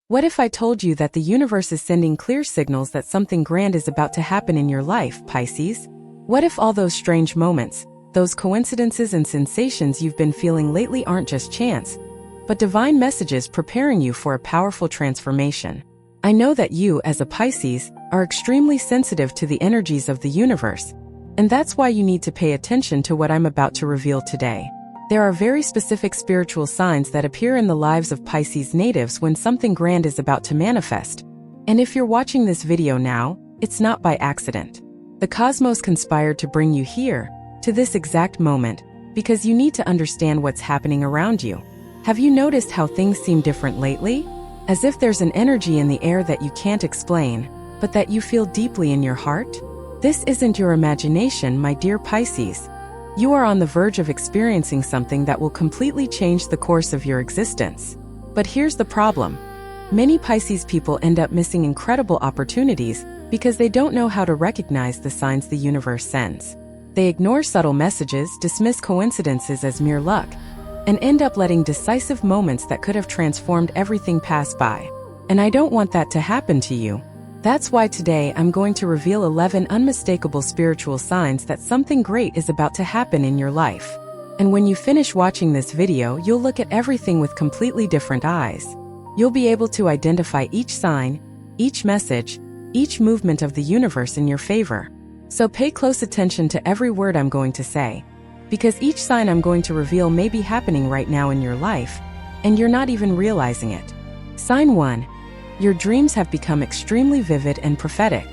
What if I told you that the universe is sending clear signals that something grand is about to happen in your life, Pisces? What if all those strange moments, those coincidences and sensations you've been feeling lately aren't just chance, but divine messages preparing you for a powerful transformation? I know that you, as a Pisces, are extremely sensitive to the energies of the universe, and that's why you need to pay attention to what I'm about to reveal today. There are very specific spiritual signs that appear in the lives of Pisces natives when something grand is about to manifest. And if you're watching this video now, it's not by accident. The cosmos conspired to bring you here, to this exact moment, because you need to understand what's happening around you. Have you noticed how things seem different lately? As if there's an energy in the air that you can't explain, but that you feel deeply in your heart? This isn't your imagination, my dear Pisces. You are on the verge of experiencing something that will completely change the course of your existence. But here's the problem. Many Pisces people end up missing incredible opportunities because they don't know how to recognize the signs the universe sends. They ignore subtle messages, dismiss coincidences as mere luck, and end up letting decisive moments that could have transformed everything pass by. And I don't want that to happen to you. That's why today I'm going to reveal 11 unmistakable spiritual signs that something great is about to happen in your life. And when you finish watching this video, you'll look at everything with completely different eyes. You'll be able to identify each sign, each message, each movement of the universe in your favor. So pay close attention to every word I'm going to say, because each sign I'm going to reveal may be happening right now in your life, and you're not even realizing it. Sign 1. Your dreams have become extremely vivid and prophetic.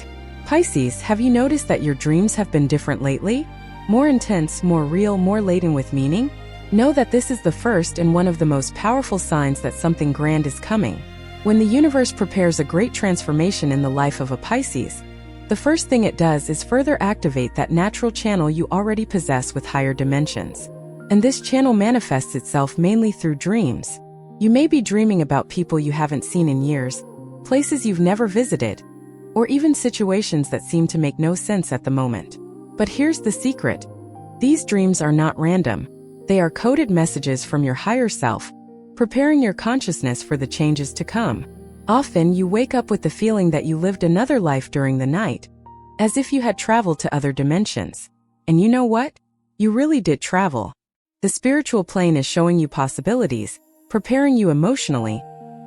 Pisces, have you noticed that your dreams have been different lately? More intense, more real, more laden with meaning? Know that this is the first and one of the most powerful signs that something grand is coming. When the universe prepares a great transformation in the life of a Pisces, the first thing it does is further activate that natural channel you already possess with higher dimensions. And this channel manifests itself mainly through dreams. You may be dreaming about people you haven't seen in years, places you've never visited, or even situations that seem to make no sense at the moment. But here's the secret. These dreams are not random. They are coded messages from your higher self, preparing your consciousness for the changes to come. Often you wake up with the feeling that you lived another life during the night, as if you had traveled to other dimensions. And you know what? You really did travel. The spiritual plane is showing you possibilities, preparing you emotionally,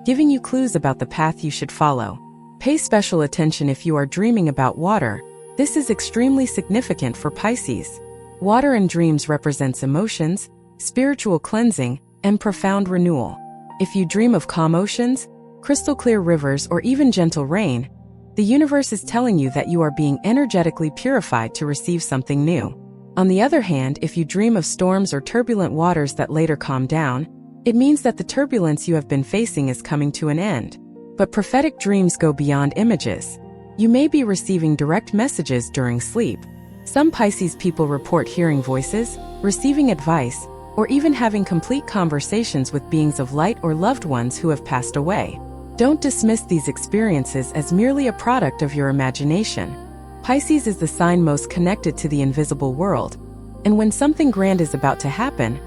giving you clues about the path you should follow. Pay special attention if you are dreaming about water. This is extremely significant for Pisces. Water in dreams represents emotions, spiritual cleansing, and profound renewal. If you dream of calm oceans, crystal clear rivers, or even gentle rain, the universe is telling you that you are being energetically purified to receive something new. On the other hand, if you dream of storms or turbulent waters that later calm down, it means that the turbulence you have been facing is coming to an end. But prophetic dreams go beyond images. You may be receiving direct messages during sleep. Some Pisces people report hearing voices, receiving advice, or even having complete conversations with beings of light or loved ones who have passed away. Don't dismiss these experiences as merely a product of your imagination. Pisces is the sign most connected to the invisible world, and when something grand is about to happen,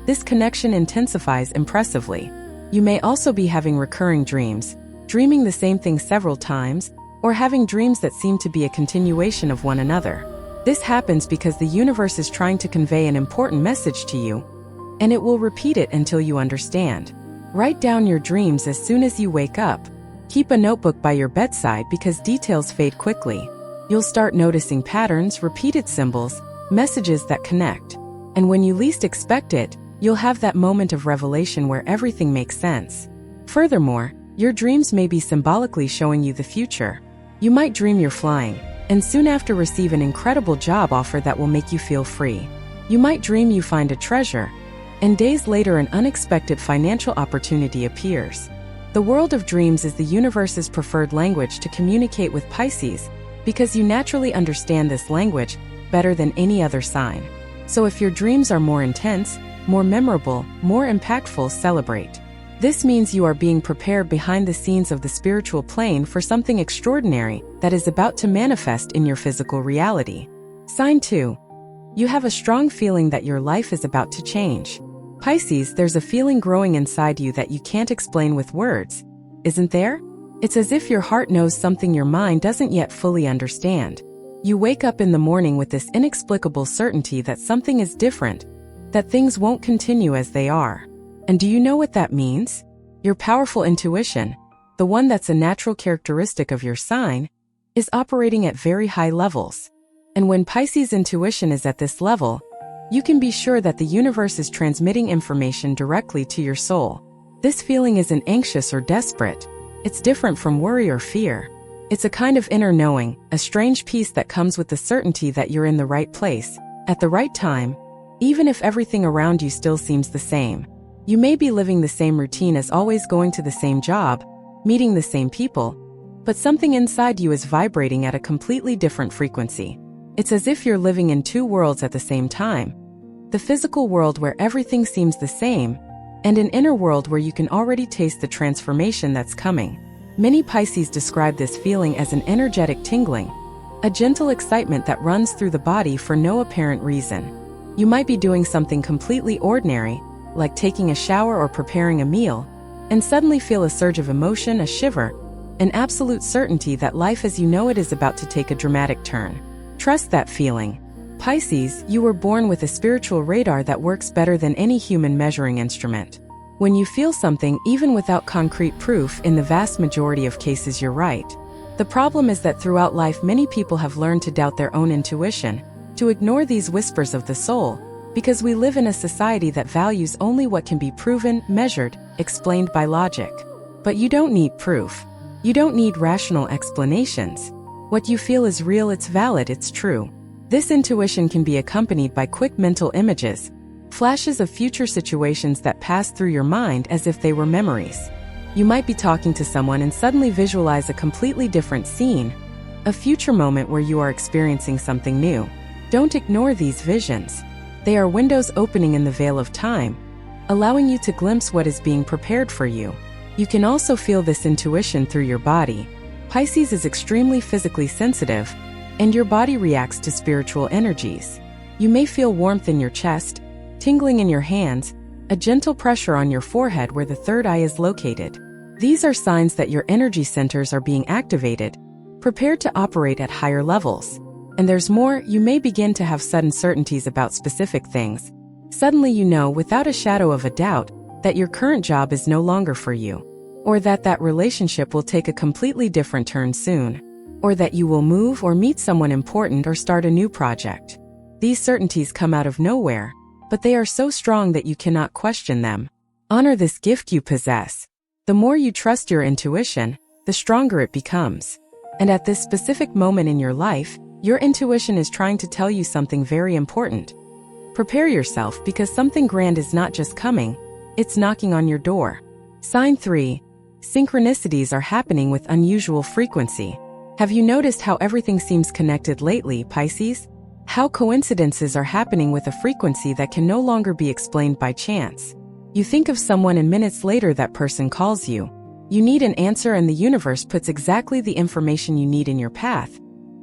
this connection intensifies impressively. You may also be having recurring dreams, dreaming the same thing several times, or having dreams that seem to be a continuation of one another. This happens because the universe is trying to convey an important message to you, and it will repeat it until you understand. Write down your dreams as soon as you wake up. Keep a notebook by your bedside because details fade quickly. You'll start noticing patterns, repeated symbols, messages that connect. And when you least expect it, you'll have that moment of revelation where everything makes sense. Furthermore, your dreams may be symbolically showing you the future. You might dream you're flying, and soon after receive an incredible job offer that will make you feel free. You might dream you find a treasure, and days later an unexpected financial opportunity appears. The world of dreams is the universe's preferred language to communicate with Pisces, because you naturally understand this language better than any other sign. So if your dreams are more intense, more memorable, more impactful, celebrate. This means you are being prepared behind the scenes of the spiritual plane for something extraordinary that is about to manifest in your physical reality. Sign 2. You have a strong feeling that your life is about to change. Pisces, there's a feeling growing inside you that you can't explain with words. isn't there? It's as if your heart knows something your mind doesn't yet fully understand. You wake up in the morning with this inexplicable certainty that something is different, that things won't continue as they are. And do you know what that means? Your powerful intuition, the one that's a natural characteristic of your sign, is operating at very high levels. And when Pisces intuition is at this level, you can be sure that the universe is transmitting information directly to your soul. This feeling isn't anxious or desperate. It's different from worry or fear. It's a kind of inner knowing, a strange peace that comes with the certainty that you're in the right place, at the right time, even if everything around you still seems the same. You may be living the same routine as always, going to the same job, meeting the same people, but something inside you is vibrating at a completely different frequency. It's as if you're living in two worlds at the same time. The physical world where everything seems the same, and an inner world where you can already taste the transformation that's coming. Many Pisces describe this feeling as an energetic tingling, a gentle excitement that runs through the body for no apparent reason. You might be doing something completely ordinary, like taking a shower or preparing a meal, and suddenly feel a surge of emotion, a shiver, an absolute certainty that life as you know it is about to take a dramatic turn. Trust that feeling. Pisces, you were born with a spiritual radar that works better than any human measuring instrument. When you feel something, even without concrete proof, in the vast majority of cases you're right. The problem is that throughout life many people have learned to doubt their own intuition, to ignore these whispers of the soul, because we live in a society that values only what can be proven, measured, explained by logic. But you don't need proof. You don't need rational explanations. What you feel is real, it's valid, it's true. This intuition can be accompanied by quick mental images, flashes of future situations that pass through your mind as if they were memories. You might be talking to someone and suddenly visualize a completely different scene, a future moment where you are experiencing something new. Don't ignore these visions. They are windows opening in the veil of time, allowing you to glimpse what is being prepared for you. You can also feel this intuition through your body. Pisces is extremely physically sensitive, and your body reacts to spiritual energies. You may feel warmth in your chest, tingling in your hands, a gentle pressure on your forehead where the third eye is located. These are signs that your energy centers are being activated, prepared to operate at higher levels. And there's more, you may begin to have sudden certainties about specific things. Suddenly you know without a shadow of a doubt that your current job is no longer for you, or that relationship will take a completely different turn soon, or that you will move or meet someone important or start a new project. These certainties come out of nowhere, but they are so strong that you cannot question them. Honor this gift you possess. The more you trust your intuition, the stronger it becomes. And at this specific moment in your life, your intuition is trying to tell you something very important. Prepare yourself, because something grand is not just coming, it's knocking on your door. Sign 3. Synchronicities are happening with unusual frequency. Have you noticed how everything seems connected lately, Pisces? How coincidences are happening with a frequency that can no longer be explained by chance. You think of someone and minutes later that person calls you. You need an answer and the universe puts exactly the information you need in your path.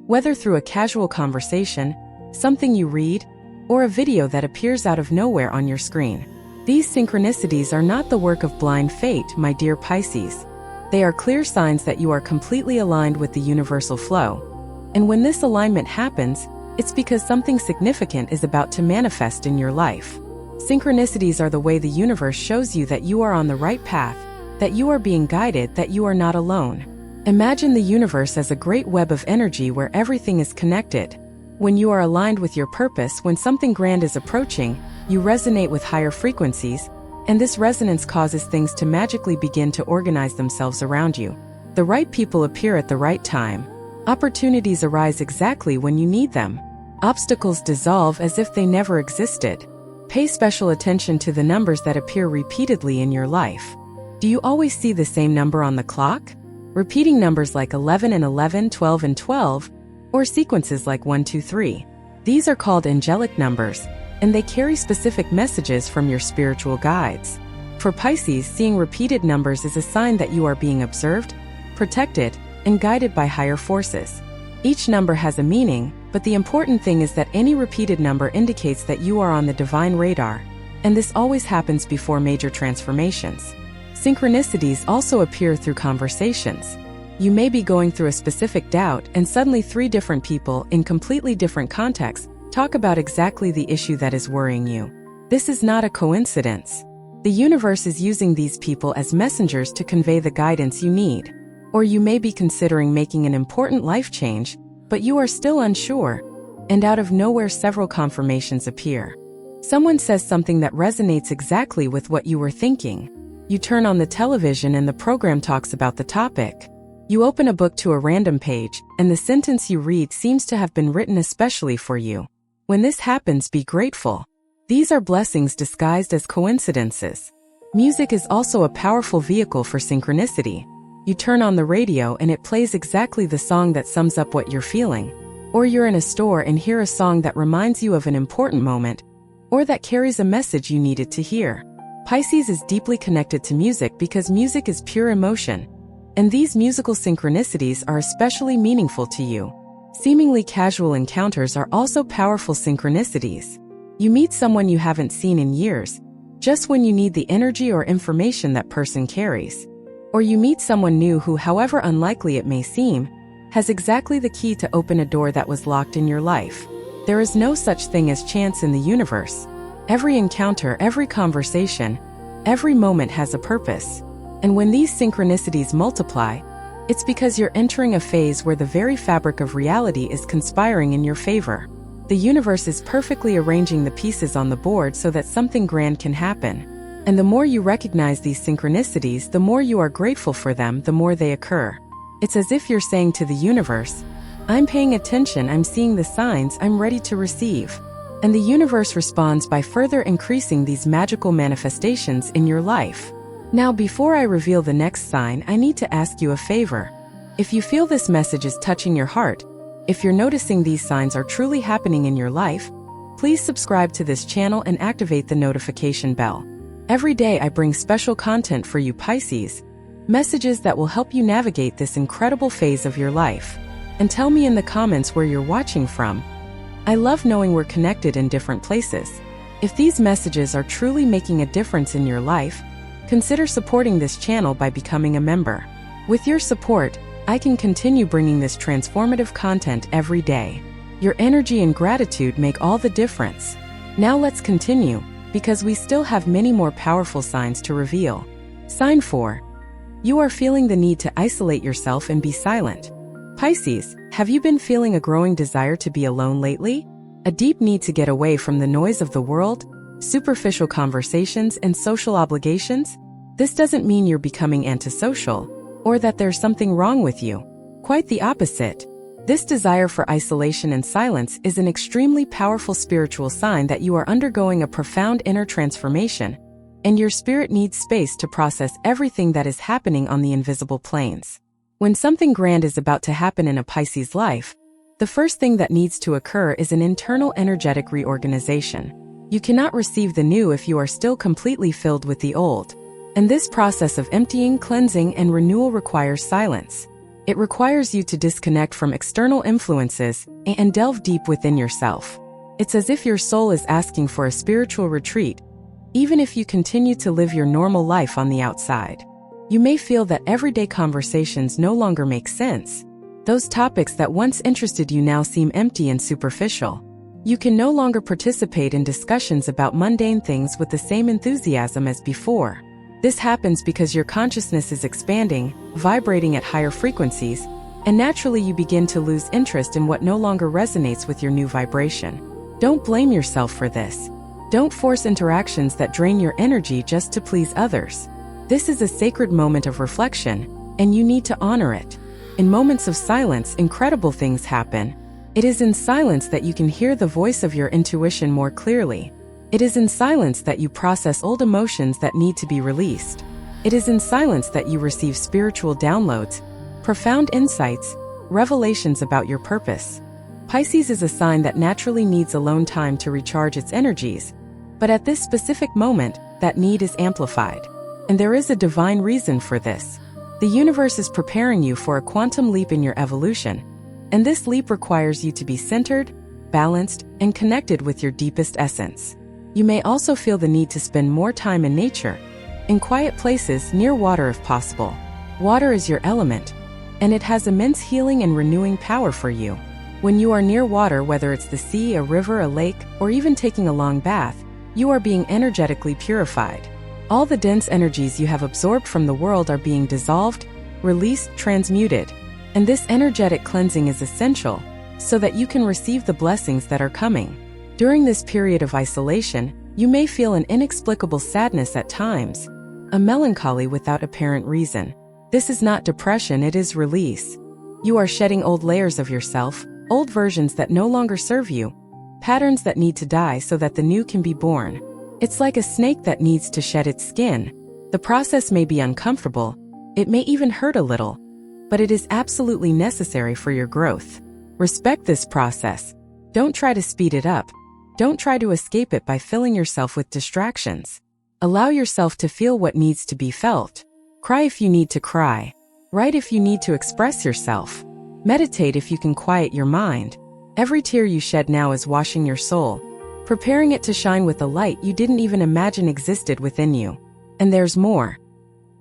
Whether through a casual conversation, something you read, or a video that appears out of nowhere on your screen. These synchronicities are not the work of blind fate, my dear Pisces. They are clear signs that you are completely aligned with the universal flow. And when this alignment happens, it's because something significant is about to manifest in your life. Synchronicities are the way the universe shows you that you are on the right path, that you are being guided, that you are not alone. Imagine the universe as a great web of energy where everything is connected. When you are aligned with your purpose, when something grand is approaching, you resonate with higher frequencies, and this resonance causes things to magically begin to organize themselves around you. The right people appear at the right time. Opportunities arise exactly when you need them. Obstacles dissolve as if they never existed. Pay special attention to the numbers that appear repeatedly in your life. Do you always see the same number on the clock? Repeating numbers like 11 and 11, 12 and 12, or sequences like 1, 2, 3. These are called angelic numbers, and they carry specific messages from your spiritual guides. For Pisces, seeing repeated numbers is a sign that you are being observed, protected, and guided by higher forces. Each number has a meaning, but the important thing is that any repeated number indicates that you are on the divine radar, and this always happens before major transformations. Synchronicities also appear through conversations. You may be going through a specific doubt and suddenly 3 different people in completely different contexts talk about exactly the issue that is worrying you. This is not a coincidence. The universe is using these people as messengers to convey the guidance you need. Or you may be considering making an important life change, but you are still unsure, and out of nowhere several confirmations appear. Someone says something that resonates exactly with what you were thinking. You turn on the television and the program talks about the topic. You open a book to a random page, and the sentence you read seems to have been written especially for you. When this happens, be grateful. These are blessings disguised as coincidences. Music is also a powerful vehicle for synchronicity. You turn on the radio and it plays exactly the song that sums up what you're feeling. Or you're in a store and hear a song that reminds you of an important moment, or that carries a message you needed to hear. Pisces is deeply connected to music because music is pure emotion. And these musical synchronicities are especially meaningful to you. Seemingly casual encounters are also powerful synchronicities. You meet someone you haven't seen in years, just when you need the energy or information that person carries. Or you meet someone new who, however unlikely it may seem, has exactly the key to open a door that was locked in your life. There is no such thing as chance in the universe. Every encounter, every conversation, every moment has a purpose. And when these synchronicities multiply, it's because you're entering a phase where the very fabric of reality is conspiring in your favor. The universe is perfectly arranging the pieces on the board so that something grand can happen. And the more you recognize these synchronicities, the more you are grateful for them, the more they occur. It's as if you're saying to the universe, I'm paying attention, I'm seeing the signs, I'm ready to receive. And the universe responds by further increasing these magical manifestations in your life. Now, before I reveal the next sign, I need to ask you a favor. If you feel this message is touching your heart, if you're noticing these signs are truly happening in your life, please subscribe to this channel and activate the notification bell. Every day I bring special content for you Pisces, messages that will help you navigate this incredible phase of your life. And tell me in the comments where you're watching from. I love knowing we're connected in different places. If these messages are truly making a difference in your life, consider supporting this channel by becoming a member. With your support, I can continue bringing this transformative content every day. Your energy and gratitude make all the difference. Now let's continue, because we still have many more powerful signs to reveal. Sign 4. You are feeling the need to isolate yourself and be silent. Pisces, have you been feeling a growing desire to be alone lately? A deep need to get away from the noise of the world, superficial conversations, and social obligations? This doesn't mean you're becoming antisocial, or that there's something wrong with you. Quite the opposite. This desire for isolation and silence is an extremely powerful spiritual sign that you are undergoing a profound inner transformation, and your spirit needs space to process everything that is happening on the invisible planes. When something grand is about to happen in a Pisces life, the first thing that needs to occur is an internal energetic reorganization. You cannot receive the new if you are still completely filled with the old. And this process of emptying, cleansing, and renewal requires silence. It requires you to disconnect from external influences and delve deep within yourself. It's as if your soul is asking for a spiritual retreat, even if you continue to live your normal life on the outside. You may feel that everyday conversations no longer make sense. Those topics that once interested you now seem empty and superficial. You can no longer participate in discussions about mundane things with the same enthusiasm as before. This happens because your consciousness is expanding, vibrating at higher frequencies, and naturally you begin to lose interest in what no longer resonates with your new vibration. Don't blame yourself for this. Don't force interactions that drain your energy just to please others. This is a sacred moment of reflection, and you need to honor it. In moments of silence, incredible things happen. It is in silence that you can hear the voice of your intuition more clearly. It is in silence that you process old emotions that need to be released. It is in silence that you receive spiritual downloads, profound insights, revelations about your purpose. Pisces is a sign that naturally needs alone time to recharge its energies, but at this specific moment, that need is amplified. And there is a divine reason for this. The universe is preparing you for a quantum leap in your evolution, and this leap requires you to be centered, balanced, and connected with your deepest essence. You may also feel the need to spend more time in nature, In quiet places, near water if possible. Water is your element, and it has immense healing and renewing power for you. When you are near water, whether it's the sea, a river, a lake, or even taking a long bath, you are being energetically purified. All the dense energies you have absorbed from the world are being dissolved, released, transmuted. And this energetic cleansing is essential so that you can receive the blessings that are coming. During this period of isolation, you may feel an inexplicable sadness at times, a melancholy without apparent reason. This is not depression, it is release. You are shedding old layers of yourself, old versions that no longer serve you, patterns that need to die so that the new can be born. It's like a snake that needs to shed its skin. The process may be uncomfortable, it may even hurt a little, but it is absolutely necessary for your growth. Respect this process. Don't try to speed it up. Don't try to escape it by filling yourself with distractions. Allow yourself to feel what needs to be felt. Cry if you need to cry. Write if you need to express yourself. Meditate if you can quiet your mind. Every tear you shed now is washing your soul, preparing it to shine with a light you didn't even imagine existed within you. And there's more.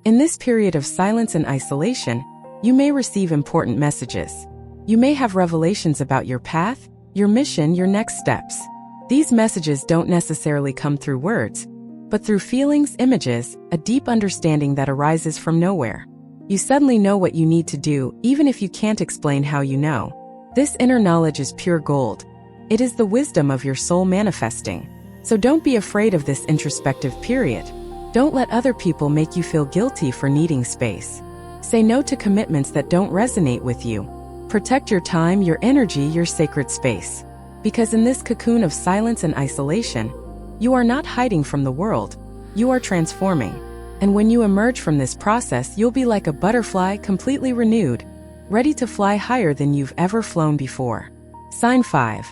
In this period of silence and isolation, you may receive important messages. You may have revelations about your path, your mission, your next steps. These messages don't necessarily come through words, but through feelings, images, a deep understanding that arises from nowhere. You suddenly know what you need to do, even if you can't explain how you know. This inner knowledge is pure gold. It is the wisdom of your soul manifesting. So don't be afraid of this introspective period. Don't let other people make you feel guilty for needing space. Say no to commitments that don't resonate with you. Protect your time, your energy, your sacred space. Because in this cocoon of silence and isolation, you are not hiding from the world. You are transforming. And when you emerge from this process, you'll be like a butterfly, completely renewed, ready to fly higher than you've ever flown before. Sign 5.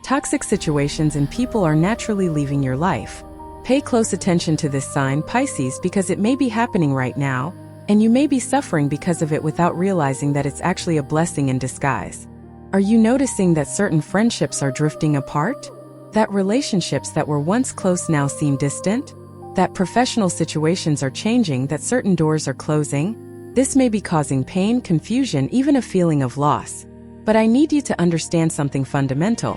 Toxic situations and people are naturally leaving your life. Pay close attention to this sign, Pisces, because it may be happening right now, and you may be suffering because of it without realizing that it's actually a blessing in disguise. Are you noticing that certain friendships are drifting apart? That relationships that were once close now seem distant? That professional situations are changing, that certain doors are closing? This may be causing pain, confusion, even a feeling of loss. But I need you to understand something fundamental.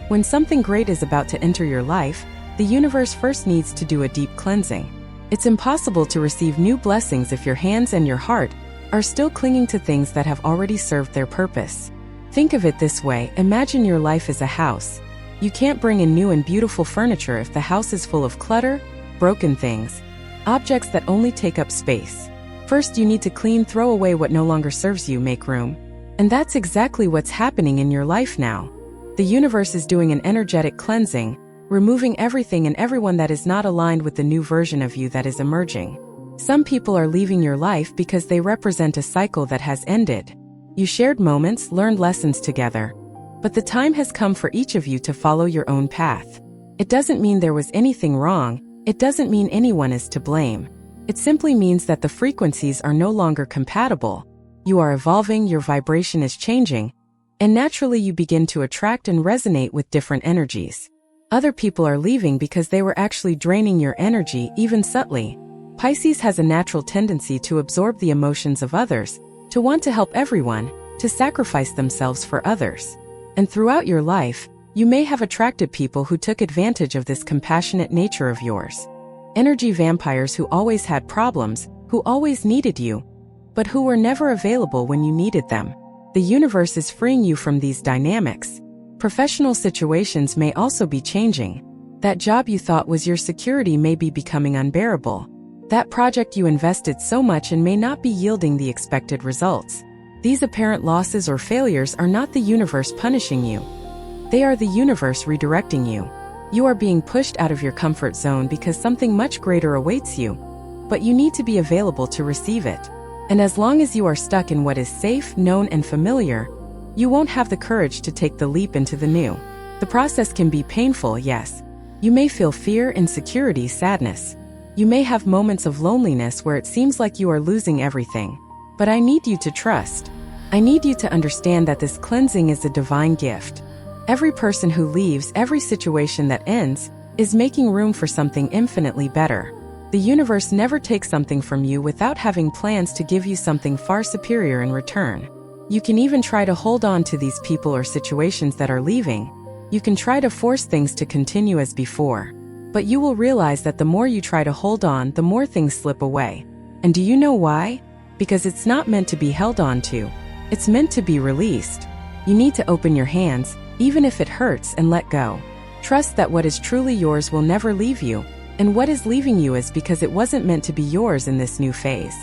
When something great is about to enter your life, the universe first needs to do a deep cleansing. It's impossible to receive new blessings if your hands and your heart are still clinging to things that have already served their purpose. Think of it this way, imagine your life is a house. You can't bring in new and beautiful furniture if the house is full of clutter, broken things, objects that only take up space. First, you need to clean, throw away what no longer serves you, make room. And that's exactly what's happening in your life now. The universe is doing an energetic cleansing, removing everything and everyone that is not aligned with the new version of you that is emerging. Some people are leaving your life because they represent a cycle that has ended. You shared moments, learned lessons together. But the time has come for each of you to follow your own path. It doesn't mean there was anything wrong. It doesn't mean anyone is to blame. It simply means that the frequencies are no longer compatible. You are evolving, your vibration is changing, and naturally you begin to attract and resonate with different energies. Other people are leaving because they were actually draining your energy, even subtly. Pisces has a natural tendency to absorb the emotions of others, to want to help everyone, to sacrifice themselves for others. And throughout your life, you may have attracted people who took advantage of this compassionate nature of yours. Energy vampires who always had problems, who always needed you, but who were never available when you needed them. The universe is freeing you from these dynamics. Professional situations may also be changing. That job you thought was your security may be becoming unbearable. That project you invested so much in may not be yielding the expected results. These apparent losses or failures are not the universe punishing you. They are the universe redirecting you. You are being pushed out of your comfort zone because something much greater awaits you, but you need to be available to receive it. And as long as you are stuck in what is safe, known, and familiar, you won't have the courage to take the leap into the new. The process can be painful, yes. You may feel fear, insecurity, sadness. You may have moments of loneliness where it seems like you are losing everything. But I need you to trust. I need you to understand that this cleansing is a divine gift. Every person who leaves, every situation that ends, is making room for something infinitely better. The universe never takes something from you without having plans to give you something far superior in return. You can even try to hold on to these people or situations that are leaving. You can try to force things to continue as before. But you will realize that the more you try to hold on, the more things slip away. And do you know why? Because it's not meant to be held on to. It's meant to be released. You need to open your hands, even if it hurts, and let go. Trust that what is truly yours will never leave you. And what is leaving you is because it wasn't meant to be yours in this new phase.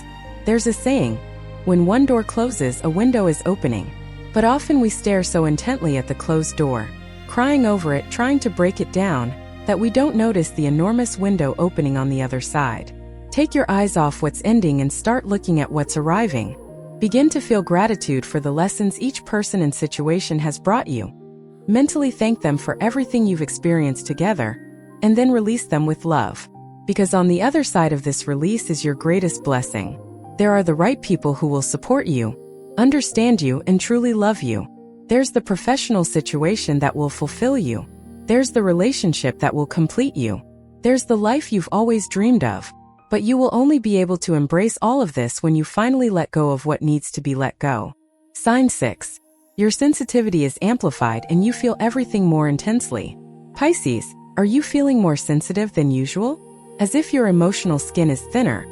There's a saying, when one door closes, a window is opening. But often we stare so intently at the closed door, crying over it, trying to break it down, that we don't notice the enormous window opening on the other side. Take your eyes off what's ending and start looking at what's arriving. Begin to feel gratitude for the lessons each person and situation has brought you. Mentally thank them for everything you've experienced together, and then release them with love. Because on the other side of this release is your greatest blessing. There are the right people who will support you, understand you, and truly love you. There's the professional situation that will fulfill you. There's the relationship that will complete you. There's the life you've always dreamed of. But you will only be able to embrace all of this when you finally let go of what needs to be let go. Sign 6. Your sensitivity is amplified and you feel everything more intensely. Pisces, are you feeling more sensitive than usual? As if your emotional skin is thinner?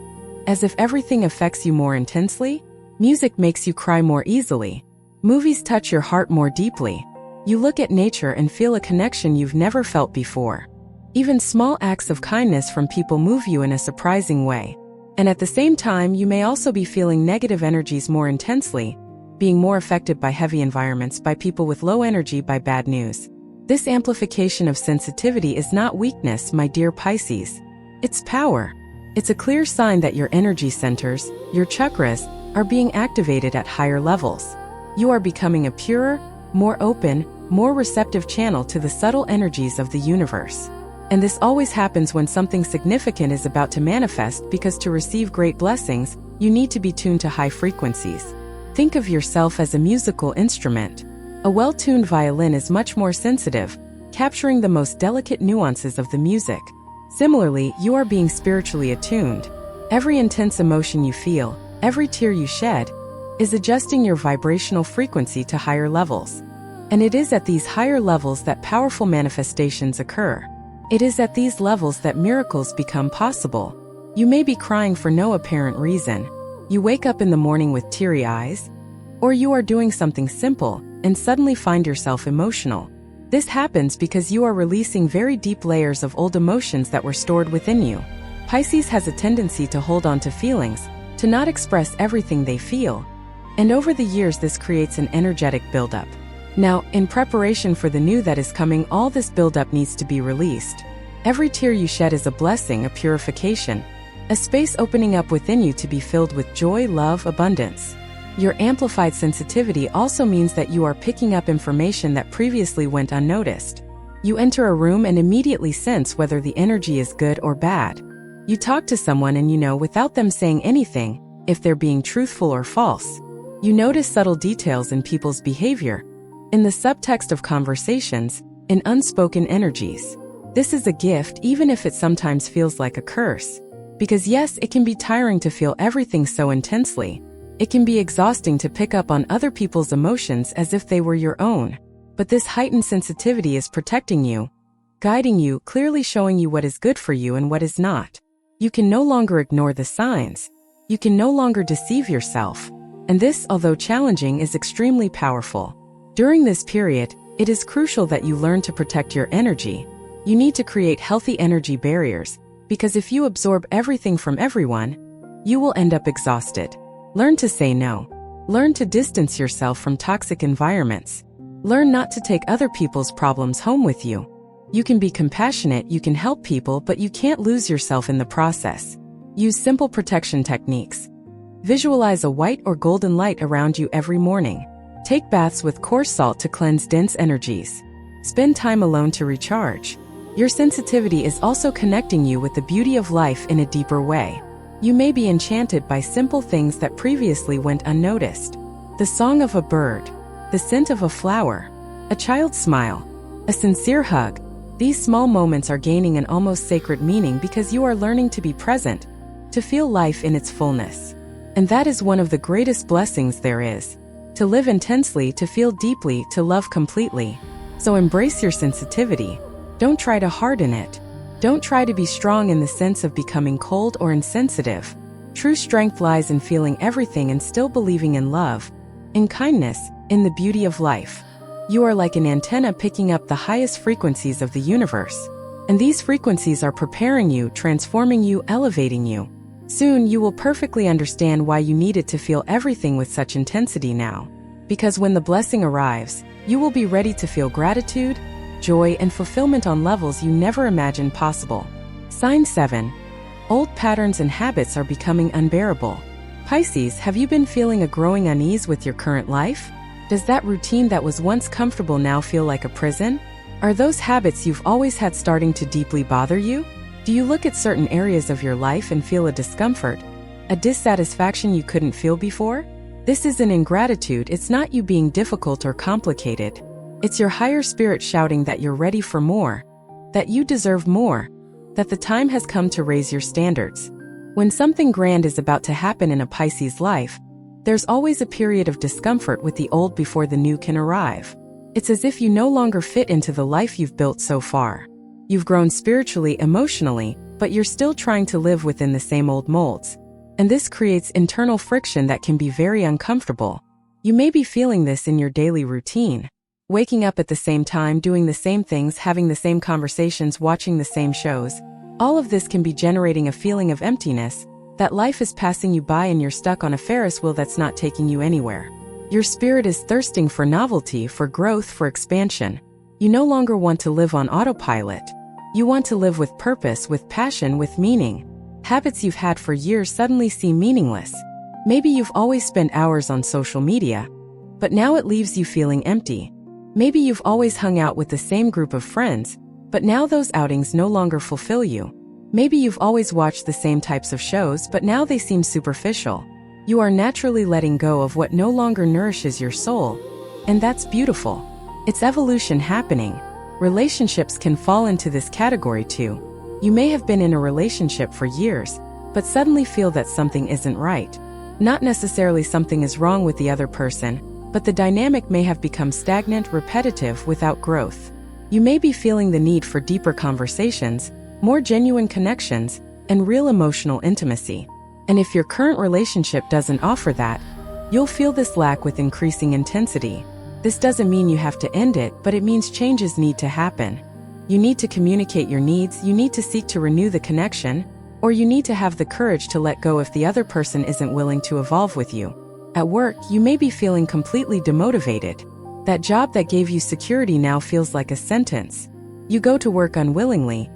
As if everything affects you more intensely? Music makes you cry more easily. Movies touch your heart more deeply. You look at nature and feel a connection you've never felt before. Even small acts of kindness from people move you in a surprising way. And at the same time, you may also be feeling negative energies more intensely, being more affected by heavy environments, by people with low energy, by bad news. This amplification of sensitivity is not weakness, my dear Pisces. It's power. It's a clear sign that your energy centers, your chakras, are being activated at higher levels. You are becoming a purer, more open, more receptive channel to the subtle energies of the universe. And this always happens when something significant is about to manifest, because to receive great blessings, you need to be tuned to high frequencies. Think of yourself as a musical instrument. A well-tuned violin is much more sensitive, capturing the most delicate nuances of the music. Similarly, you are being spiritually attuned. Every intense emotion you feel, every tear you shed, is adjusting your vibrational frequency to higher levels. And it is at these higher levels that powerful manifestations occur. It is at these levels that miracles become possible. You may be crying for no apparent reason. You wake up in the morning with teary eyes, or you are doing something simple and suddenly find yourself emotional. This happens because you are releasing very deep layers of old emotions that were stored within you. Pisces has a tendency to hold on to feelings, to not express everything they feel. And over the years, this creates an energetic buildup. Now, in preparation for the new that is coming, all this buildup needs to be released. Every tear you shed is a blessing, a purification, a space opening up within you to be filled with joy, love, abundance. Your amplified sensitivity also means that you are picking up information that previously went unnoticed. You enter a room and immediately sense whether the energy is good or bad. You talk to someone and you know, without them saying anything, if they're being truthful or false. You notice subtle details in people's behavior, in the subtext of conversations, in unspoken energies. This is a gift, even if it sometimes feels like a curse. Because yes, it can be tiring to feel everything so intensely. It can be exhausting to pick up on other people's emotions as if they were your own. But this heightened sensitivity is protecting you, guiding you, clearly showing you what is good for you and what is not. You can no longer ignore the signs. You can no longer deceive yourself. And this, although challenging, is extremely powerful. During this period, it is crucial that you learn to protect your energy. You need to create healthy energy barriers, because if you absorb everything from everyone, you will end up exhausted. Learn to say no. Learn to distance yourself from toxic environments. Learn not to take other people's problems home with you. You can be compassionate, you can help people, but you can't lose yourself in the process. Use simple protection techniques. Visualize a white or golden light around you every morning. Take baths with coarse salt to cleanse dense energies. Spend time alone to recharge. Your sensitivity is also connecting you with the beauty of life in a deeper way. You may be enchanted by simple things that previously went unnoticed. The song of a bird, the scent of a flower, a child's smile, a sincere hug. These small moments are gaining an almost sacred meaning because you are learning to be present, to feel life in its fullness. And that is one of the greatest blessings there is. To live intensely, to feel deeply, to love completely. So embrace your sensitivity. Don't try to harden it. Don't try to be strong in the sense of becoming cold or insensitive. True strength lies in feeling everything and still believing in love, in kindness, in the beauty of life. You are like an antenna picking up the highest frequencies of the universe. And these frequencies are preparing you, transforming you, elevating you. Soon you will perfectly understand why you needed to feel everything with such intensity now. Because when the blessing arrives, you will be ready to feel gratitude, joy, and fulfillment on levels you never imagined possible. Sign 7. Old patterns and habits are becoming unbearable. Pisces, have you been feeling a growing unease with your current life? Does that routine that was once comfortable now feel like a prison? Are those habits you've always had starting to deeply bother you? Do you look at certain areas of your life and feel a discomfort, a dissatisfaction you couldn't feel before? This isn't ingratitude, it's not you being difficult or complicated. It's your higher spirit shouting that you're ready for more, that you deserve more, that the time has come to raise your standards. When something grand is about to happen in a Pisces life, there's always a period of discomfort with the old before the new can arrive. It's as if you no longer fit into the life you've built so far. You've grown spiritually, emotionally, but you're still trying to live within the same old molds. And this creates internal friction that can be very uncomfortable. You may be feeling this in your daily routine. Waking up at the same time, doing the same things, having the same conversations, watching the same shows. All of this can be generating a feeling of emptiness, that life is passing you by and you're stuck on a Ferris wheel that's not taking you anywhere. Your spirit is thirsting for novelty, for growth, for expansion. You no longer want to live on autopilot. You want to live with purpose, with passion, with meaning. Habits you've had for years suddenly seem meaningless. Maybe you've always spent hours on social media, but now it leaves you feeling empty. Maybe you've always hung out with the same group of friends, but now those outings no longer fulfill you. Maybe you've always watched the same types of shows, but now they seem superficial. You are naturally letting go of what no longer nourishes your soul, and that's beautiful. It's evolution happening. Relationships can fall into this category too. You may have been in a relationship for years, but suddenly feel that something isn't right. Not necessarily something is wrong with the other person, but the dynamic may have become stagnant, repetitive, without growth. You may be feeling the need for deeper conversations, more genuine connections, and real emotional intimacy. And if your current relationship doesn't offer that, you'll feel this lack with increasing intensity. This doesn't mean you have to end it, but it means changes need to happen. You need to communicate your needs, you need to seek to renew the connection, or you need to have the courage to let go if the other person isn't willing to evolve with you. At work, you may be feeling completely demotivated. That job that gave you security now feels like a sentence. You go to work unwillingly.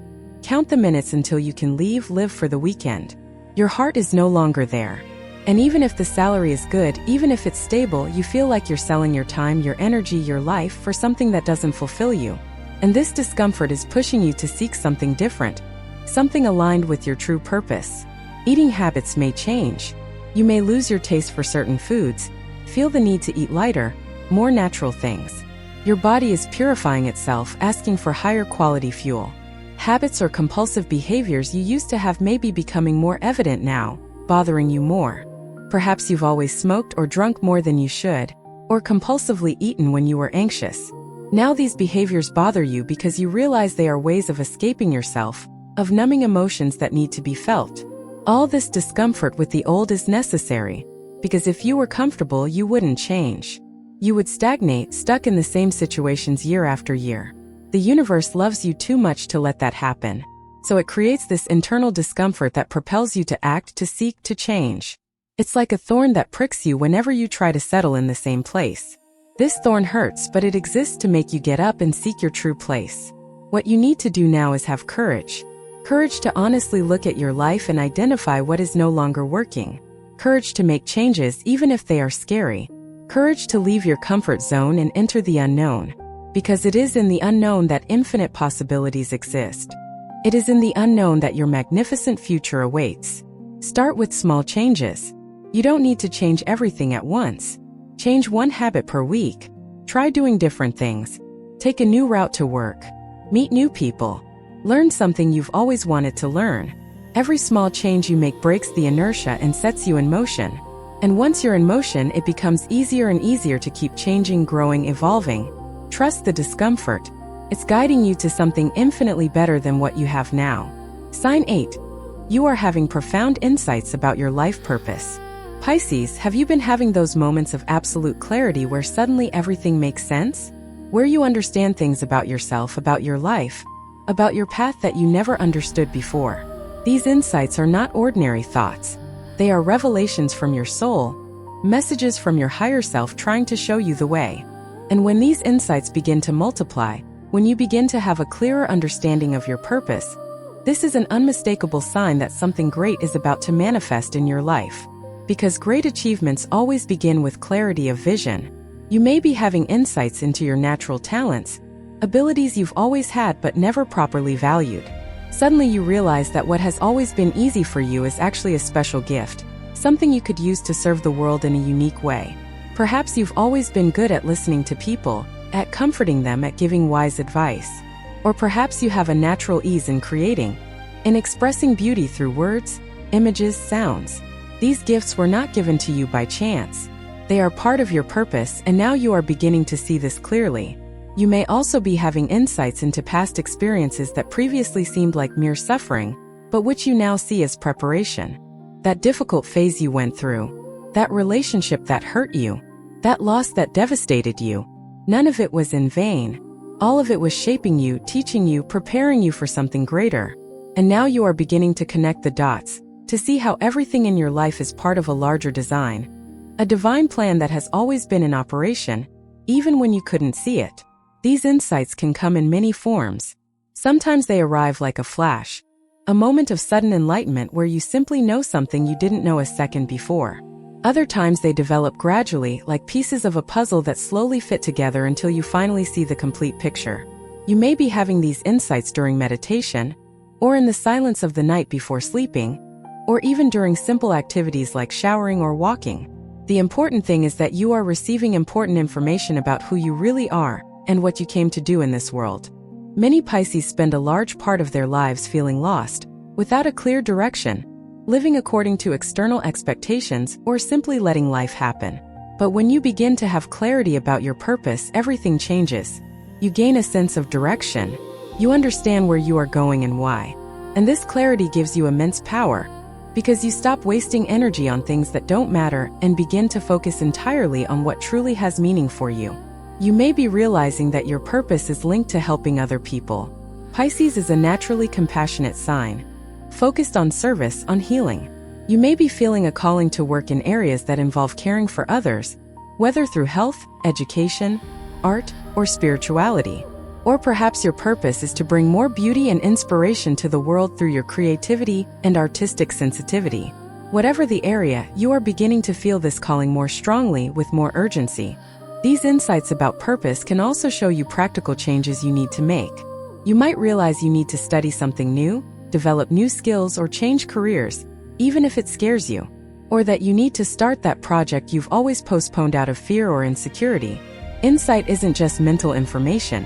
Count the minutes until you can leave, live for the weekend. Your heart is no longer there. And even if the salary is good, even if it's stable, you feel like you're selling your time, your energy, your life for something that doesn't fulfill you. And this discomfort is pushing you to seek something different, something aligned with your true purpose. Eating habits may change. You may lose your taste for certain foods, feel the need to eat lighter, more natural things. Your body is purifying itself, asking for higher quality fuel. Habits or compulsive behaviors you used to have may be becoming more evident now, bothering you more. Perhaps you've always smoked or drunk more than you should, or compulsively eaten when you were anxious. Now these behaviors bother you because you realize they are ways of escaping yourself, of numbing emotions that need to be felt. All this discomfort with the old is necessary, because if you were comfortable, you wouldn't change. You would stagnate, stuck in the same situations year after year. The universe loves you too much to let that happen. So it creates this internal discomfort that propels you to act, to seek, to change. It's like a thorn that pricks you whenever you try to settle in the same place. This thorn hurts, but it exists to make you get up and seek your true place. What you need to do now is have courage. Courage to honestly look at your life and identify what is no longer working. Courage to make changes even if they are scary. Courage to leave your comfort zone and enter the unknown. Because it is in the unknown that infinite possibilities exist. It is in the unknown that your magnificent future awaits. Start with small changes. You don't need to change everything at once. Change one habit per week. Try doing different things. Take a new route to work. Meet new people. Learn something you've always wanted to learn. Every small change you make breaks the inertia and sets you in motion. And once you're in motion, it becomes easier and easier to keep changing, growing, evolving. Trust the discomfort. It's guiding you to something infinitely better than what you have now. Sign 8. You are having profound insights about your life purpose. Pisces, have you been having those moments of absolute clarity where suddenly everything makes sense? Where you understand things about yourself, about your life, about your path that you never understood before. These insights are not ordinary thoughts. They are revelations from your soul, messages from your higher self trying to show you the way. And when these insights begin to multiply, when you begin to have a clearer understanding of your purpose, this is an unmistakable sign that something great is about to manifest in your life. Because great achievements always begin with clarity of vision. You may be having insights into your natural talents, abilities you've always had but never properly valued. Suddenly you realize that what has always been easy for you is actually a special gift, something you could use to serve the world in a unique way. Perhaps you've always been good at listening to people, at comforting them, at giving wise advice. Or perhaps you have a natural ease in creating, in expressing beauty through words, images, sounds. These gifts were not given to you by chance. They are part of your purpose, and now you are beginning to see this clearly. You may also be having insights into past experiences that previously seemed like mere suffering, but which you now see as preparation. That difficult phase you went through, that relationship that hurt you, that loss that devastated you, none of it was in vain. All of it was shaping you, teaching you, preparing you for something greater. And now you are beginning to connect the dots, to see how everything in your life is part of a larger design. A divine plan that has always been in operation, even when you couldn't see it. These insights can come in many forms. Sometimes they arrive like a flash, a moment of sudden enlightenment where you simply know something you didn't know a second before. Other times they develop gradually, like pieces of a puzzle that slowly fit together until you finally see the complete picture. You may be having these insights during meditation, or in the silence of the night before sleeping, or even during simple activities like showering or walking. The important thing is that you are receiving important information about who you really are and what you came to do in this world. Many Pisces spend a large part of their lives feeling lost, without a clear direction, living according to external expectations or simply letting life happen. But when you begin to have clarity about your purpose, everything changes. You gain a sense of direction. You understand where you are going and why. And this clarity gives you immense power, because you stop wasting energy on things that don't matter and begin to focus entirely on what truly has meaning for you. You may be realizing that your purpose is linked to helping other people. Pisces is a naturally compassionate sign, focused on service, on healing. You may be feeling a calling to work in areas that involve caring for others, whether through health, education, art, or spirituality. Or perhaps your purpose is to bring more beauty and inspiration to the world through your creativity and artistic sensitivity. Whatever the area, you are beginning to feel this calling more strongly, with more urgency. These insights about purpose can also show you practical changes you need to make. You might realize you need to study something new, develop new skills, or change careers, even if it scares you. Or that you need to start that project you've always postponed out of fear or insecurity. Insight isn't just mental information.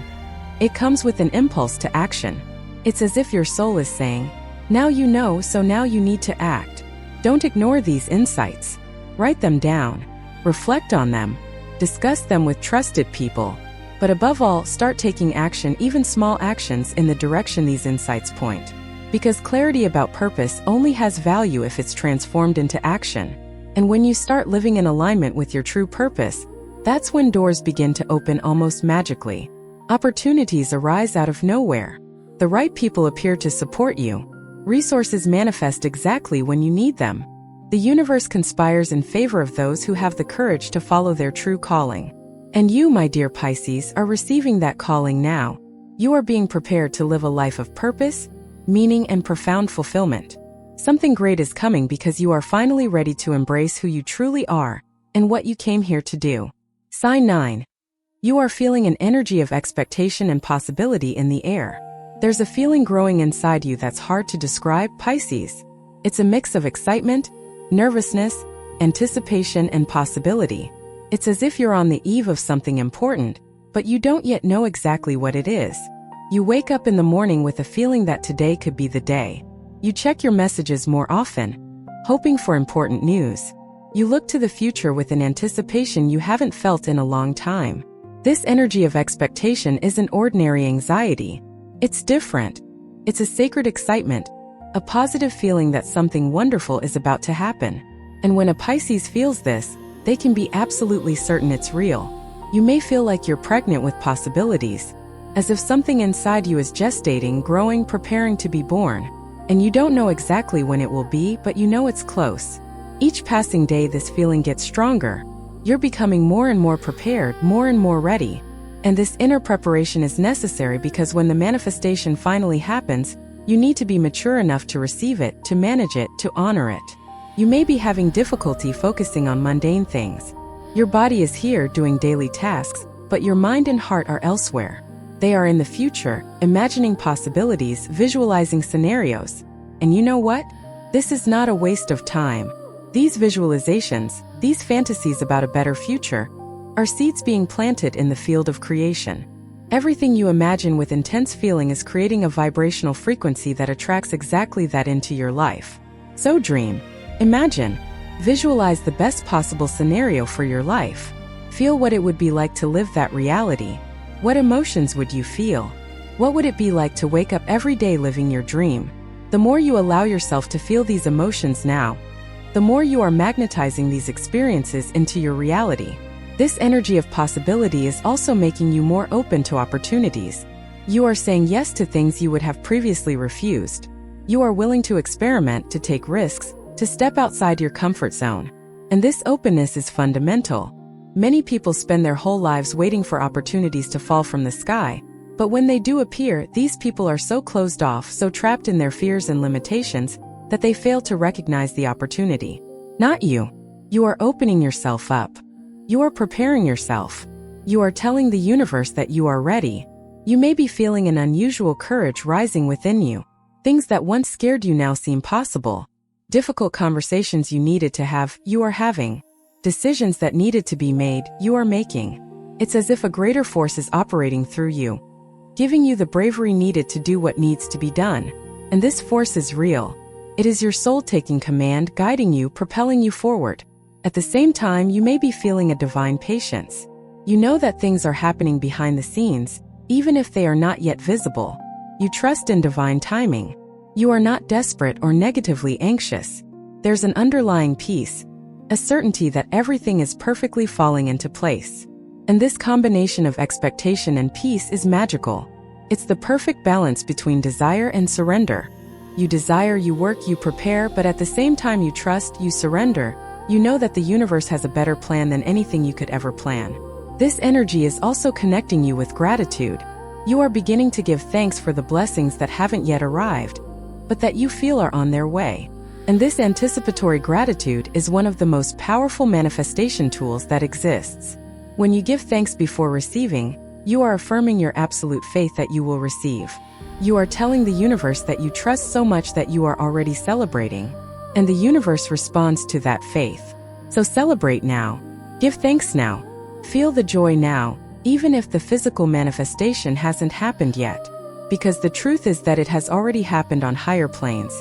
It comes with an impulse to action. It's as if your soul is saying, now you know, so now you need to act. Don't ignore these insights. Write them down. Reflect on them. Discuss them with trusted people. But above all, start taking action, even small actions, in the direction these insights point. Because clarity about purpose only has value if it's transformed into action. And when you start living in alignment with your true purpose, that's when doors begin to open almost magically. Opportunities arise out of nowhere. The right people appear to support you. Resources manifest exactly when you need them. The universe conspires in favor of those who have the courage to follow their true calling. And you, my dear Pisces, are receiving that calling now. You are being prepared to live a life of purpose, meaning, and profound fulfillment. Something great is coming because you are finally ready to embrace who you truly are and what you came here to do. Sign 9. You are feeling an energy of expectation and possibility in the air. There's a feeling growing inside you that's hard to describe, Pisces. It's a mix of excitement, nervousness, anticipation, and possibility. It's as if you're on the eve of something important, but you don't yet know exactly what it is. You wake up in the morning with a feeling that today could be the day. You check your messages more often, hoping for important news. You look to the future with an anticipation you haven't felt in a long time. This energy of expectation isn't ordinary anxiety. It's different. It's a sacred excitement, a positive feeling that something wonderful is about to happen. And when a Pisces feels this, they can be absolutely certain it's real. You may feel like you're pregnant with possibilities, as if something inside you is gestating, growing, preparing to be born. And you don't know exactly when it will be, but you know it's close. Each passing day, this feeling gets stronger. You're becoming more and more prepared, more and more ready. And this inner preparation is necessary because when the manifestation finally happens, you need to be mature enough to receive it, to manage it, to honor it. You may be having difficulty focusing on mundane things. Your body is here doing daily tasks, but your mind and heart are elsewhere. They are in the future, imagining possibilities, visualizing scenarios. And you know what? This is not a waste of time. These visualizations, these fantasies about a better future, are seeds being planted in the field of creation. Everything you imagine with intense feeling is creating a vibrational frequency that attracts exactly that into your life. So dream, imagine, visualize the best possible scenario for your life. Feel what it would be like to live that reality. What emotions would you feel? What would it be like to wake up every day living your dream? The more you allow yourself to feel these emotions now, the more you are magnetizing these experiences into your reality. This energy of possibility is also making you more open to opportunities. You are saying yes to things you would have previously refused. You are willing to experiment, to take risks, to step outside your comfort zone. And this openness is fundamental. Many people spend their whole lives waiting for opportunities to fall from the sky. But when they do appear, these people are so closed off, so trapped in their fears and limitations, that they fail to recognize the opportunity. Not you. You are opening yourself up. You are preparing yourself. You are telling the universe that you are ready. You may be feeling an unusual courage rising within you. Things that once scared you now seem possible. Difficult conversations you needed to have, you are having. Decisions that needed to be made, you are making. It's as if a greater force is operating through you, giving you the bravery needed to do what needs to be done. And this force is real. It is your soul taking command, guiding you, propelling you forward. At the same time, you may be feeling a divine patience. You know that things are happening behind the scenes, even if they are not yet visible. You trust in divine timing. You are not desperate or negatively anxious. There's an underlying peace, a certainty that everything is perfectly falling into place. And this combination of expectation and peace is magical. It's the perfect balance between desire and surrender. You desire, you work, you prepare, but at the same time you trust, you surrender. You know that the universe has a better plan than anything you could ever plan. This energy is also connecting you with gratitude. You are beginning to give thanks for the blessings that haven't yet arrived, but that you feel are on their way. And this anticipatory gratitude is one of the most powerful manifestation tools that exists. When you give thanks before receiving, you are affirming your absolute faith that you will receive. You are telling the universe that you trust so much that you are already celebrating. And the universe responds to that faith. So celebrate now. Give thanks now. Feel the joy now, even if the physical manifestation hasn't happened yet. Because the truth is that it has already happened on higher planes.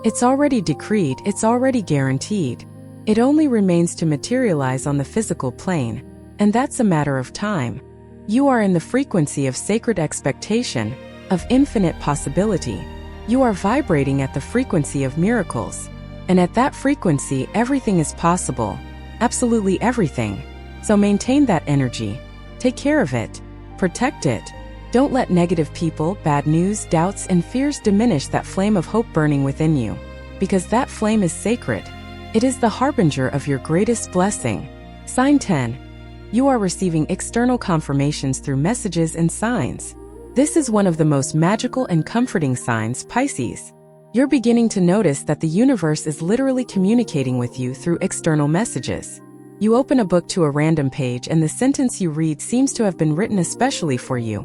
It's already decreed, it's already guaranteed. It only remains to materialize on the physical plane. And that's a matter of time. You are in the frequency of sacred expectation, of infinite possibility. You are vibrating at the frequency of miracles. And at that frequency, everything is possible. Absolutely everything. So maintain that energy. Take care of it. Protect it. Don't let negative people, bad news, doubts, and fears diminish that flame of hope burning within you. Because that flame is sacred. It is the harbinger of your greatest blessing. Sign 10. You are receiving external confirmations through messages and signs. This is one of the most magical and comforting signs, Pisces. You're beginning to notice that the universe is literally communicating with you through external messages. You open a book to a random page and the sentence you read seems to have been written especially for you,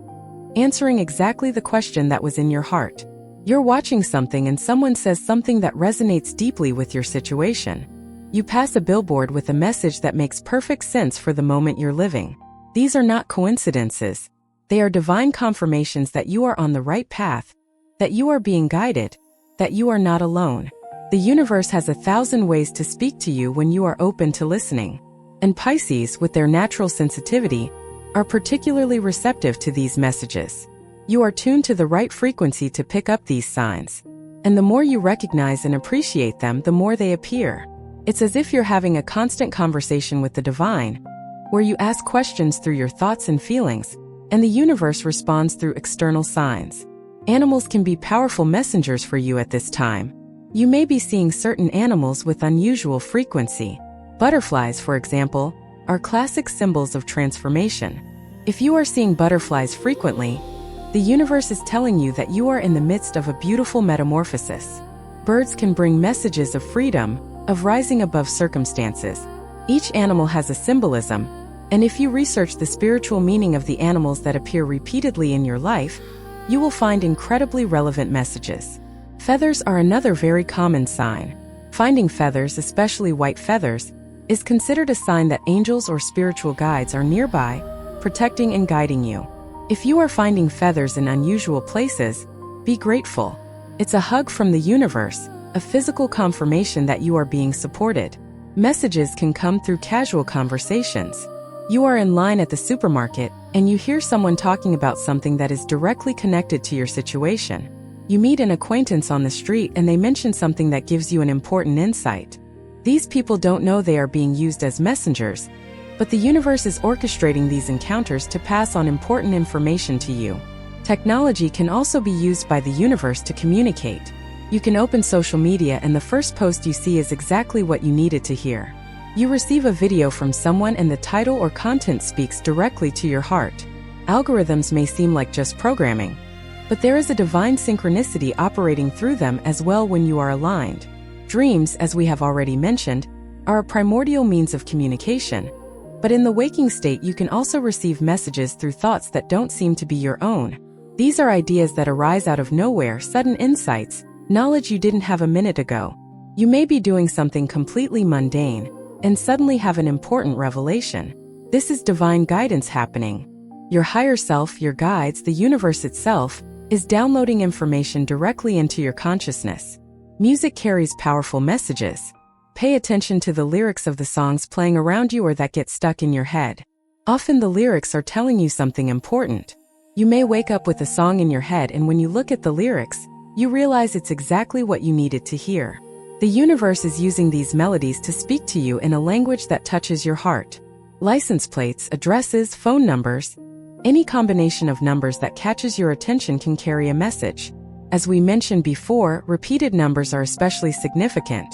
answering exactly the question that was in your heart. You're watching something and someone says something that resonates deeply with your situation. You pass a billboard with a message that makes perfect sense for the moment you're living. These are not coincidences. They are divine confirmations that you are on the right path, that you are being guided, that you are not alone. The universe has 1,000 ways to speak to you when you are open to listening. And Pisces, with their natural sensitivity, are particularly receptive to these messages. You are tuned to the right frequency to pick up these signs. And the more you recognize and appreciate them, the more they appear. It's as if you're having a constant conversation with the divine, where you ask questions through your thoughts and feelings, and the universe responds through external signs. Animals can be powerful messengers for you at this time. You may be seeing certain animals with unusual frequency. Butterflies, for example, are classic symbols of transformation. If you are seeing butterflies frequently, the universe is telling you that you are in the midst of a beautiful metamorphosis. Birds can bring messages of freedom, of rising above circumstances. Each animal has a symbolism, and if you research the spiritual meaning of the animals that appear repeatedly in your life, you will find incredibly relevant messages. Feathers are another very common sign. Finding feathers, especially white feathers, is considered a sign that angels or spiritual guides are nearby, protecting and guiding you. If you are finding feathers in unusual places, be grateful. It's a hug from the universe, a physical confirmation that you are being supported. Messages can come through casual conversations. You are in line at the supermarket, and you hear someone talking about something that is directly connected to your situation. You meet an acquaintance on the street and they mention something that gives you an important insight. These people don't know they are being used as messengers, but the universe is orchestrating these encounters to pass on important information to you. Technology can also be used by the universe to communicate. You can open social media and the first post you see is exactly what you needed to hear. You receive a video from someone and the title or content speaks directly to your heart. Algorithms may seem like just programming, but there is a divine synchronicity operating through them as well when you are aligned. Dreams, as we have already mentioned, are a primordial means of communication. But in the waking state, you can also receive messages through thoughts that don't seem to be your own. These are ideas that arise out of nowhere, sudden insights, knowledge you didn't have a minute ago. You may be doing something completely mundane and suddenly have an important revelation. This is divine guidance happening. Your higher self, your guides, the universe itself, is downloading information directly into your consciousness. Music carries powerful messages. Pay attention to the lyrics of the songs playing around you or that get stuck in your head. Often the lyrics are telling you something important. You may wake up with a song in your head, and when you look at the lyrics, you realize it's exactly what you needed to hear. The universe is using these melodies to speak to you in a language that touches your heart. License plates, addresses, phone numbers, any combination of numbers that catches your attention can carry a message. As we mentioned before, repeated numbers are especially significant.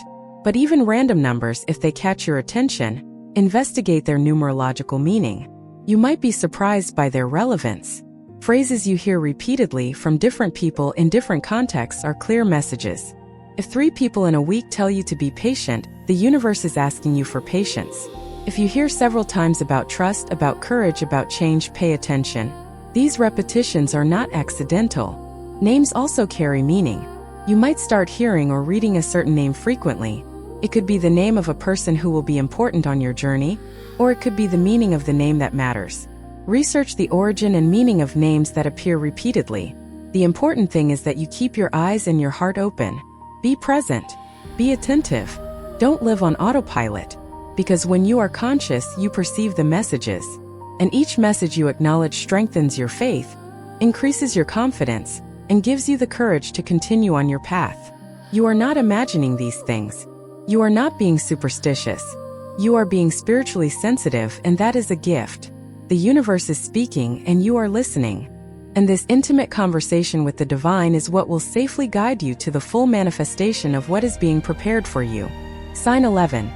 But even random numbers, if they catch your attention, investigate their numerological meaning. You might be surprised by their relevance. Phrases you hear repeatedly from different people in different contexts are clear messages. If 3 people in a week tell you to be patient, the universe is asking you for patience. If you hear several times about trust, about courage, about change, pay attention. These repetitions are not accidental. Names also carry meaning. You might start hearing or reading a certain name frequently. It could be the name of a person who will be important on your journey, or it could be the meaning of the name that matters. Research the origin and meaning of names that appear repeatedly. The important thing is that you keep your eyes and your heart open. Be present. Be attentive. Don't live on autopilot, because when you are conscious, you perceive the messages. And each message you acknowledge strengthens your faith, increases your confidence, and gives you the courage to continue on your path. You are not imagining these things. You are not being superstitious. You are being spiritually sensitive, and that is a gift. The universe is speaking, and you are listening. And this intimate conversation with the divine is what will safely guide you to the full manifestation of what is being prepared for you. Sign 11.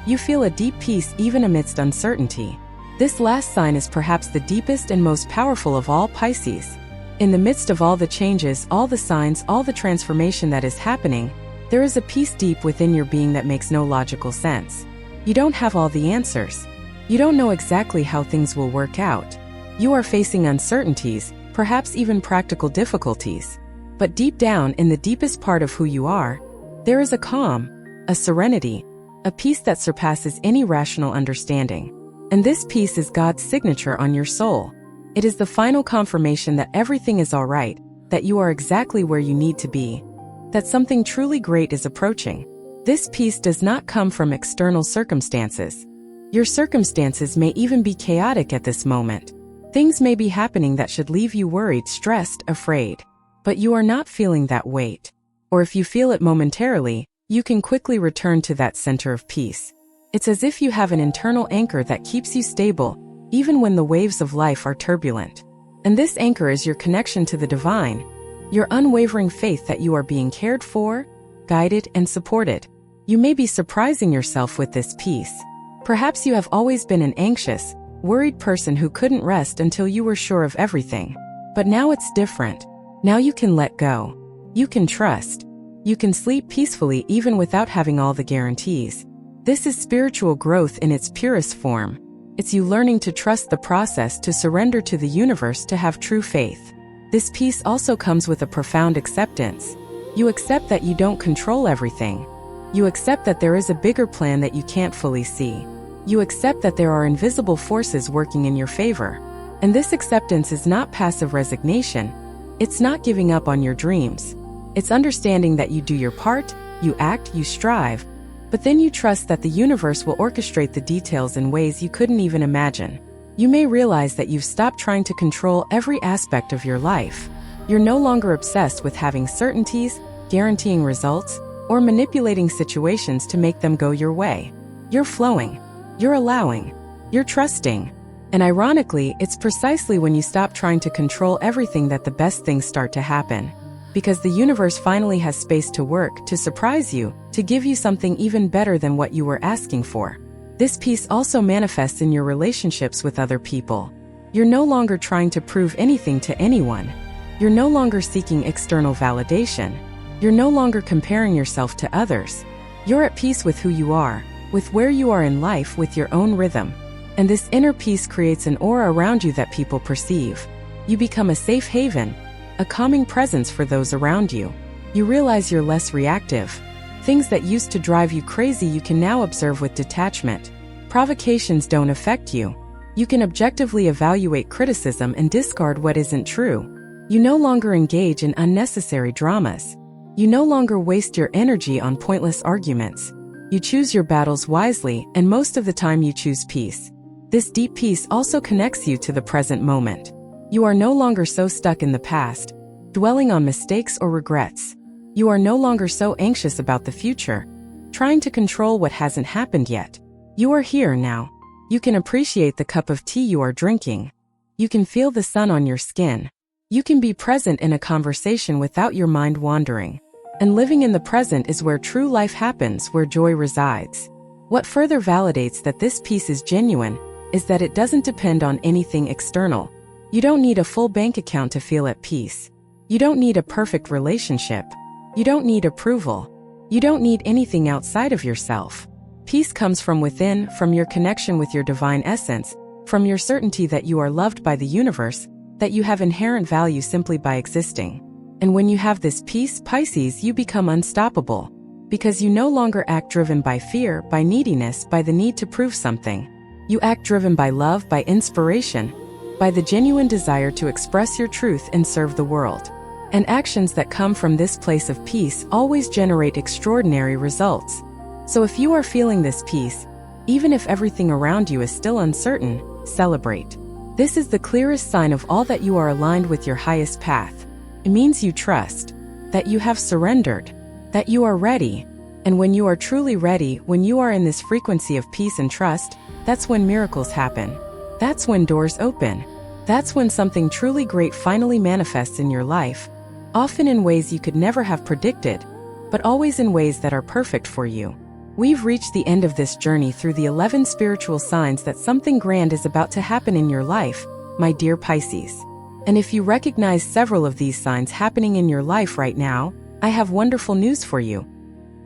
You feel a deep peace even amidst uncertainty. This last sign is perhaps the deepest and most powerful of all, Pisces. In the midst of all the changes, all the signs, all the transformation that is happening, there is a peace deep within your being that makes no logical sense. You don't have all the answers. You don't know exactly how things will work out. You are facing uncertainties, perhaps even practical difficulties. But deep down, in the deepest part of who you are, there is a calm, a serenity, a peace that surpasses any rational understanding. And this peace is God's signature on your soul. It is the final confirmation that everything is all right, that you are exactly where you need to be, that something truly great is approaching. This peace does not come from external circumstances. Your circumstances may even be chaotic at this moment. Things may be happening that should leave you worried, stressed, afraid. But you are not feeling that weight. Or if you feel it momentarily, you can quickly return to that center of peace. It's as if you have an internal anchor that keeps you stable, even when the waves of life are turbulent. And this anchor is your connection to the divine, your unwavering faith that you are being cared for, guided, and supported. You may be surprising yourself with this peace. Perhaps you have always been an anxious, worried person who couldn't rest until you were sure of everything. But now it's different. Now you can let go. You can trust. You can sleep peacefully even without having all the guarantees. This is spiritual growth in its purest form. It's you learning to trust the process, to surrender to the universe, to have true faith. This peace also comes with a profound acceptance. You accept that you don't control everything. You accept that there is a bigger plan that you can't fully see. You accept that there are invisible forces working in your favor. And this acceptance is not passive resignation. It's not giving up on your dreams. It's understanding that you do your part, you act, you strive, but then you trust that the universe will orchestrate the details in ways you couldn't even imagine. You may realize that you've stopped trying to control every aspect of your life. You're no longer obsessed with having certainties, guaranteeing results, or manipulating situations to make them go your way. You're flowing. You're allowing. You're trusting. And ironically, it's precisely when you stop trying to control everything that the best things start to happen. Because the universe finally has space to work, to surprise you, to give you something even better than what you were asking for. This peace also manifests in your relationships with other people. You're no longer trying to prove anything to anyone. You're no longer seeking external validation. You're no longer comparing yourself to others. You're at peace with who you are, with where you are in life, with your own rhythm. And this inner peace creates an aura around you that people perceive. You become a safe haven, a calming presence for those around you. You realize you're less reactive. Things that used to drive you crazy you can now observe with detachment. Provocations don't affect you. You can objectively evaluate criticism and discard what isn't true. You no longer engage in unnecessary dramas. You no longer waste your energy on pointless arguments. You choose your battles wisely, and most of the time you choose peace. This deep peace also connects you to the present moment. You are no longer so stuck in the past, dwelling on mistakes or regrets. You are no longer so anxious about the future, trying to control what hasn't happened yet. You are here now. You can appreciate the cup of tea you are drinking. You can feel the sun on your skin. You can be present in a conversation without your mind wandering. And living in the present is where true life happens, where joy resides. What further validates that this peace is genuine is that it doesn't depend on anything external. You don't need a full bank account to feel at peace. You don't need a perfect relationship. You don't need approval. You don't need anything outside of yourself. Peace comes from within, from your connection with your divine essence, from your certainty that you are loved by the universe, that you have inherent value simply by existing. And when you have this peace, Pisces, you become unstoppable. Because you no longer act driven by fear, by neediness, by the need to prove something. You act driven by love, by inspiration, by the genuine desire to express your truth and serve the world. And actions that come from this place of peace always generate extraordinary results. So if you are feeling this peace, even if everything around you is still uncertain, celebrate. This is the clearest sign of all that you are aligned with your highest path. It means you trust, that you have surrendered, that you are ready. And when you are truly ready, when you are in this frequency of peace and trust, that's when miracles happen. That's when doors open. That's when something truly great finally manifests in your life, often in ways you could never have predicted, but always in ways that are perfect for you. We've reached the end of this journey through the 11 spiritual signs that something grand is about to happen in your life, my dear Pisces. And if you recognize several of these signs happening in your life right now, I have wonderful news for you.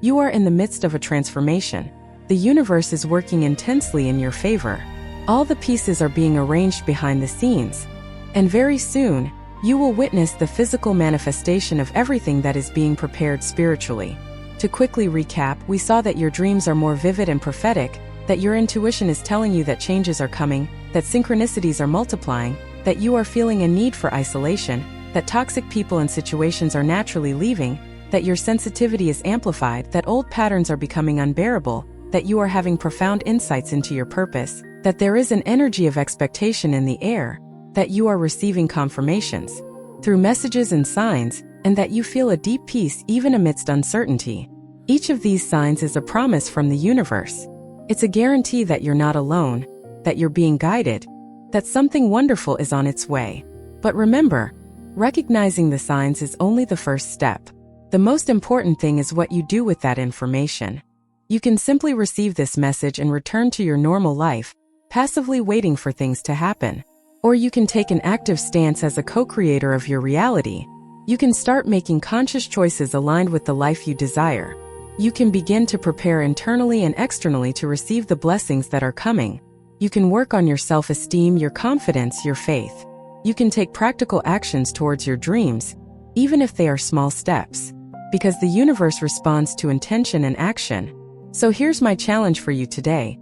You are in the midst of a transformation. The universe is working intensely in your favor. All the pieces are being arranged behind the scenes. And very soon, you will witness the physical manifestation of everything that is being prepared spiritually. To quickly recap, we saw that your dreams are more vivid and prophetic, that your intuition is telling you that changes are coming, that synchronicities are multiplying, that you are feeling a need for isolation, that toxic people and situations are naturally leaving, that your sensitivity is amplified, that old patterns are becoming unbearable, that you are having profound insights into your purpose, that there is an energy of expectation in the air, that you are receiving confirmations through messages and signs, and that you feel a deep peace even amidst uncertainty. Each of these signs is a promise from the universe. It's a guarantee that you're not alone, that you're being guided, that something wonderful is on its way. But remember, recognizing the signs is only the first step. The most important thing is what you do with that information. You can simply receive this message and return to your normal life, passively waiting for things to happen. Or you can take an active stance as a co-creator of your reality. You can start making conscious choices aligned with the life you desire. You can begin to prepare internally and externally to receive the blessings that are coming. You can work on your self-esteem, your confidence, your faith. You can take practical actions towards your dreams, even if they are small steps, because the universe responds to intention and action. So here's my challenge for you today.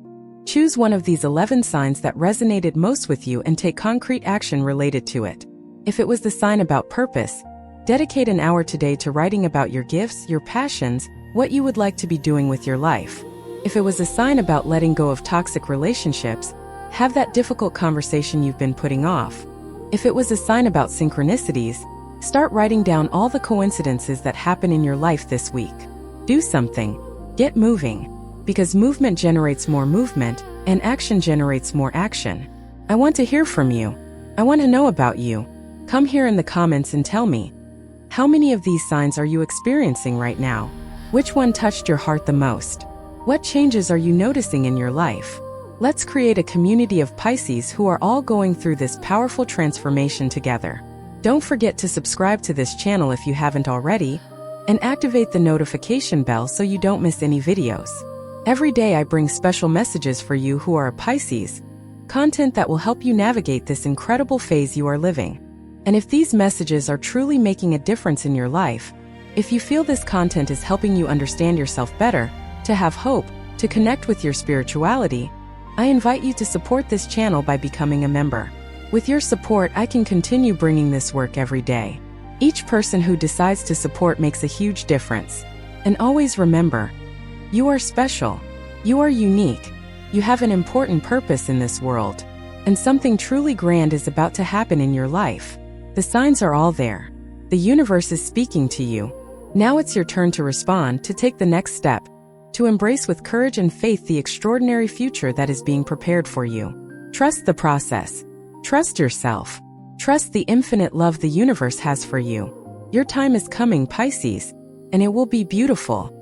Choose one of these 11 signs that resonated most with you and take concrete action related to it. If it was the sign about purpose, dedicate an hour today to writing about your gifts, your passions, what you would like to be doing with your life. If it was a sign about letting go of toxic relationships, have that difficult conversation you've been putting off. If it was a sign about synchronicities, start writing down all the coincidences that happen in your life this week. Do something. Get moving. Because movement generates more movement, and action generates more action. I want to hear from you. I want to know about you. Come here in the comments and tell me. How many of these signs are you experiencing right now? Which one touched your heart the most? What changes are you noticing in your life? Let's create a community of Pisces who are all going through this powerful transformation together. Don't forget to subscribe to this channel if you haven't already, and activate the notification bell so you don't miss any videos. Every day I bring special messages for you who are a Pisces, content that will help you navigate this incredible phase you are living. And if these messages are truly making a difference in your life, if you feel this content is helping you understand yourself better, to have hope, to connect with your spirituality, I invite you to support this channel by becoming a member. With your support, I can continue bringing this work every day. Each person who decides to support makes a huge difference. And always remember, you are special. You are unique. You have an important purpose in this world. And something truly grand is about to happen in your life. The signs are all there. The universe is speaking to you. Now it's your turn to respond, to take the next step, to embrace with courage and faith the extraordinary future that is being prepared for you. Trust the process. Trust yourself. Trust the infinite love the universe has for you. Your time is coming, Pisces, and it will be beautiful.